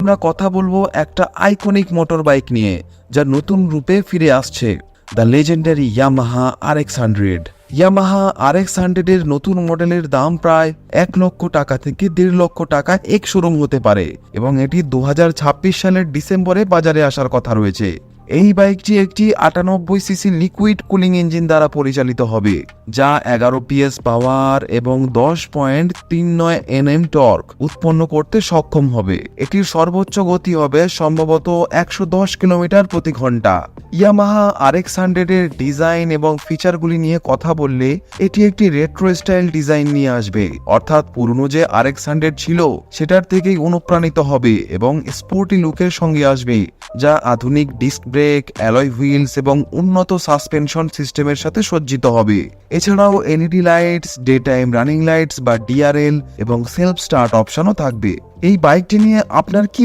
আমরা কথা বলবো একটা আইকনিক মোটর বাইক নিয়ে, যা নতুন রূপে ফিরে আসছে, the legendary Yamaha RX-100। Yamaha RX-100 এর নতুন মডেলের দাম প্রায় 1 লক্ষ টাকা থেকে 1.5 লক্ষ টাকা এক শোরুম হতে পারে এবং এটি 2026 সালের ডিসেম্বরে বাজারে আসার কথা রয়েছে। এই বাইকটি একটি 98 সিসি লিকুইড কুলিং ইঞ্জিন দ্বারা পরিচালিত হবে, যা 11 PS পাওয়ার এবং 10.39 Nm টর্ক উৎপন্ন করতে সক্ষম হবে। এটির সর্বোচ্চ গতি হবে সম্ভবত 110 কিলোমিটার প্রতি ঘন্টা। ইয়ামাহা RX-100 এর ডিজাইন এবং ফিচারগুলি নিয়ে কথা বললে এটি একটি রেট্রো স্টাইল ডিজাইন নিয়ে আসবে, অর্থাৎ পুরনো যে RX-100 ছিল সেটার থেকেই অনুপ্রাণিত হবে এবং স্পোর্টি লুকের সঙ্গে আসবে, যা আধুনিক ডিস্ক ব্রেক, অ্যালয় হুইলস এবং উন্নত সাসপেনশন সিস্টেমের সাথে সজ্জিত হবে। এছাড়াও LED lights, day time running lights বা DRL এবং সেলফ স্টার্ট অপশনও থাকবে। এই বাইকটি নিয়ে আপনার কি